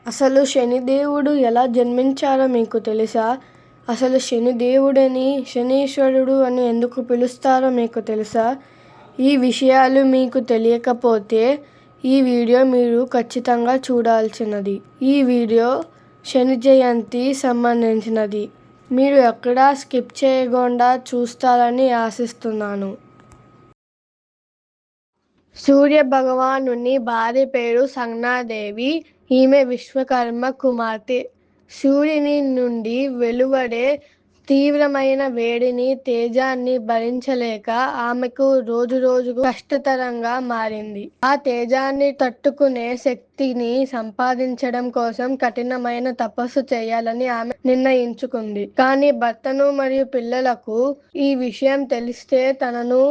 అసలు శనిదేవుడు ఎలా జన్మించారో మీకు తెలుసా? అసలు శనిదేవుడిని శనీశ్వరుడు అని ఎందుకు పిలుస్తారో మీకు తెలుసా? ఈ విషయాలు మీకు తెలియకపోతే ఈ వీడియో మీరు ఖచ్చితంగా చూడాల్సినది. ఈ వీడియో శని జయంతి సంబంధించినది. మీరు ఎక్కడా స్కిప్ చేయకుండా చూస్తారని ఆశిస్తున్నాను. సూర్య భగవానుని భార్య పేరు సంజ్ఞాదేవి. ఈమె విశ్వకర్మ కుమార్తె. సూర్యుని నుండి వెలువడే తీవ్రమైన వేడిని, తేజాన్ని భరించలేక ఆమెకు రోజురోజుకు కష్టతరంగా మారింది. ఆ తేజాన్ని తట్టుకునే శక్తిని సంపాదించడం కోసం కఠినమైన తపస్సు చేయాలని ఆమె నిర్ణయించుకుంది. కానీ భర్తను మరియు పిల్లలకు ఈ విషయం తెలిస్తే తనను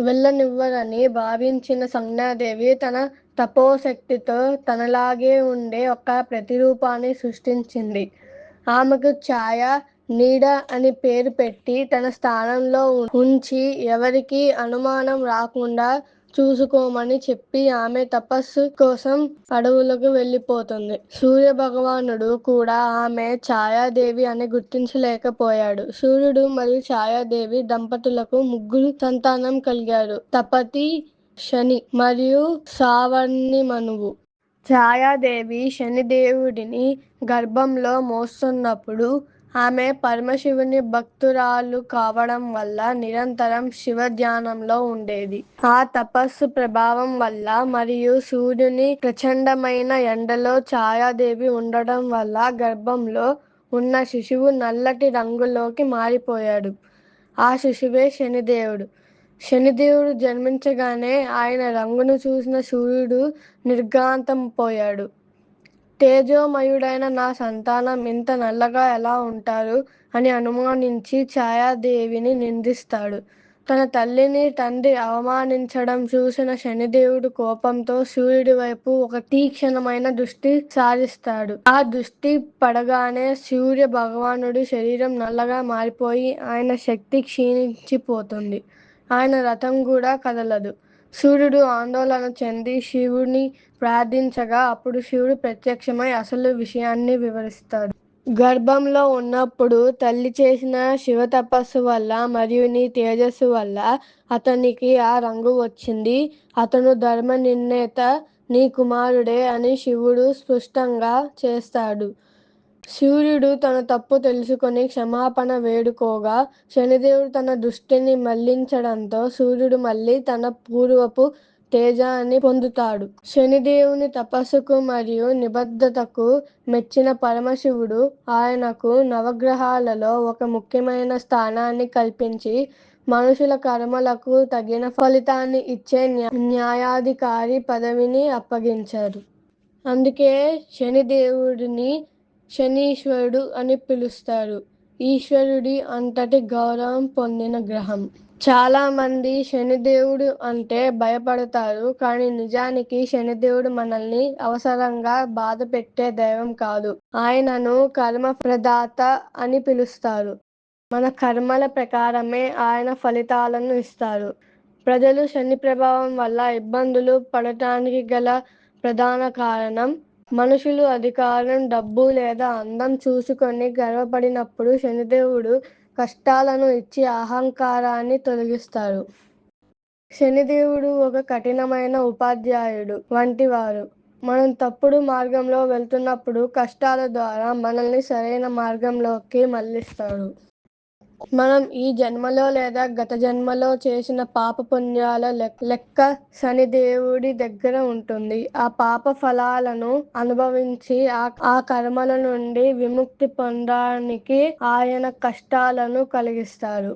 వెళ్ళనివ్వరని భావించిన సంజ్ఞాదేవి తన తపోశక్తితో తనలాగే ఉండే ఒక ప్రతిరూపాన్ని సృష్టించింది. ఆమెకు ఛాయ, నీడ అని పేరు పెట్టి తన స్థానంలో ఉంచి ఎవరికీ అనుమానం రాకుండా చూసుకోమని చెప్పి ఆమె తపస్సు కోసం అడవులకు వెళ్ళిపోతుంది. సూర్య భగవానుడు కూడా ఆమె ఛాయాదేవి అని గుర్తించలేకపోయాడు. సూర్యుడు మరియు ఛాయాదేవి దంపతులకు 3 సంతానం కలిగారు. తపతి, శని మరియు సావర్ణిమనువు. ఛాయాదేవి శనిదేవుడిని గర్భంలో మోస్తున్నప్పుడు ఆమె పరమశివుని భక్తురాలు కావడం వల్ల నిరంతరం శివ ధ్యానంలో ఉండేది. ఆ తపస్సు ప్రభావం వల్ల మరియు సూర్యుని ప్రచండమైన ఎండలో ఛాయాదేవి ఉండడం వల్ల గర్భంలో ఉన్న శిశువు నల్లటి రంగులోకి మారిపోయాడు. ఆ శిశువే శనిదేవుడు. శనిదేవుడు జన్మించగానే ఆయన రంగును చూసిన సూర్యుడు నిర్ఘాంతపోయాడు. తేజోమయుడైన నా సంతానం ఇంత నల్లగా ఎలా ఉంటారు అని అనుమానించి ఛాయాదేవిని నిందిస్తాడు. తన తల్లిని తండ్రి అవమానించడం చూసిన శనిదేవుడు కోపంతో సూర్యుడి వైపు ఒక తీక్షణమైన దృష్టి సారిస్తాడు. ఆ దృష్టి పడగానే సూర్య భగవానుడి శరీరం నల్లగా మారిపోయి ఆయన శక్తి క్షీణించిపోతుంది. ఆయన రథం కూడా కదలదు. సూర్యుడు ఆందోళన చెంది శివుని ప్రార్థించగా అప్పుడు శివుడు ప్రత్యక్షమై అసలు విషయాన్ని వివరిస్తాడు. గర్భంలో ఉన్నప్పుడు తల్లి చేసిన శివ తపస్సు వల్ల మరియు నీ తేజస్సు వల్ల అతనికి ఆ రంగు వచ్చింది. అతను ధర్మ నిర్ణేత, నీ కుమారుడే అని శివుడు స్పష్టంగా చేస్తాడు. సూర్యుడు తన తప్పు తెలుసుకొని క్షమాపణ వేడుకోగా శనిదేవుడు తన దృష్టిని మళ్లించడంతో సూర్యుడు మళ్లీ తన పూర్వపు తేజాన్ని పొందుతాడు. శనిదేవుని తపస్సుకు మరియు నిబద్ధతకు మెచ్చిన పరమశివుడు ఆయనకు నవగ్రహాలలో ఒక ముఖ్యమైన స్థానాన్ని కల్పించి మనుషుల కర్మలకు తగిన ఫలితాన్ని ఇచ్చే న్యాయాధికారి పదవిని అప్పగించారు. అందుకే శనిదేవుడిని శనీశ్వరుడు అని పిలుస్తారు. ఈశ్వరుడి అంతటి గౌరవం పొందిన గ్రహం. చాలా మంది శనిదేవుడు అంటే భయపడతారు. కానీ నిజానికి శనిదేవుడు మనల్ని అవసరంగా బాధ పెట్టే దైవం కాదు. ఆయనను కర్మ ప్రదాత అని పిలుస్తారు. మన కర్మల ప్రకారమే ఆయన ఫలితాలను ఇస్తారు. ప్రజలు శని ప్రభావం వల్ల ఇబ్బందులు పడటానికి గల ప్రధాన కారణం మనుషులు అధికారం, డబ్బు లేదా అందం చూసుకొని గర్వపడినప్పుడు శనిదేవుడు కష్టాలను ఇచ్చి అహంకారాన్ని తొలగిస్తారు. శనిదేవుడు ఒక కఠినమైన ఉపాధ్యాయుడు వంటివారు. మనం తప్పుడు మార్గంలో వెళ్తున్నప్పుడు కష్టాల ద్వారా మనల్ని సరైన మార్గంలోకి మళ్లిస్తాడు. మనం ఈ జన్మలో లేదా గత జన్మలో చేసిన పాపపుణ్యాల లెక్క శనిదేవుడి దగ్గర ఉంటుంది. ఆ పాప ఫలాలను అనుభవించి ఆ కర్మల నుండి విముక్తి పొందడానికి ఆయన కష్టాలను కలిగిస్తారు.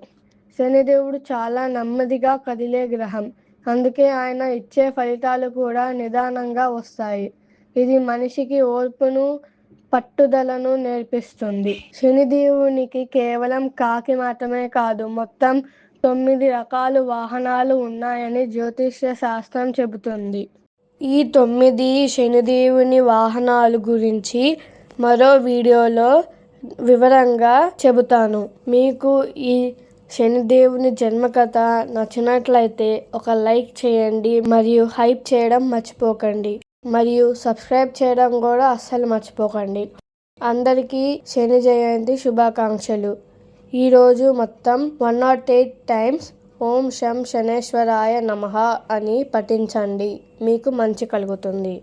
శనిదేవుడు చాలా నెమ్మదిగా కదిలే గ్రహం. అందుకే ఆయన ఇచ్చే ఫలితాలు కూడా నిదానంగా వస్తాయి. ఇది మనిషికి ఓర్పును, పట్టుదలను నేర్పిస్తుంది. శనిదేవునికి కేవలం కాకి మాత్రమే కాదు, మొత్తం 9 రకాల వాహనాలు ఉన్నాయని జ్యోతిష్య శాస్త్రం చెబుతుంది. ఈ 9 శనిదేవుని వాహనాల గురించి మరో వీడియోలో వివరంగా చెబుతాను. మీకు ఈ శనిదేవుని జన్మకథ నచ్చినట్లయితే ఒక లైక్ చేయండి మరియు హైప్ చేయడం మర్చిపోకండి. మరియు సబ్స్క్రైబ్ చేయడం కూడా అస్సలు మర్చిపోకండి. అందరికీ శని జయంతి శుభాకాంక్షలు. ఈరోజు మొత్తం 108 టైమ్స్ ఓం శం శనేశ్వరాయ నమః అని పఠించండి. మీకు మంచి కలుగుతుంది.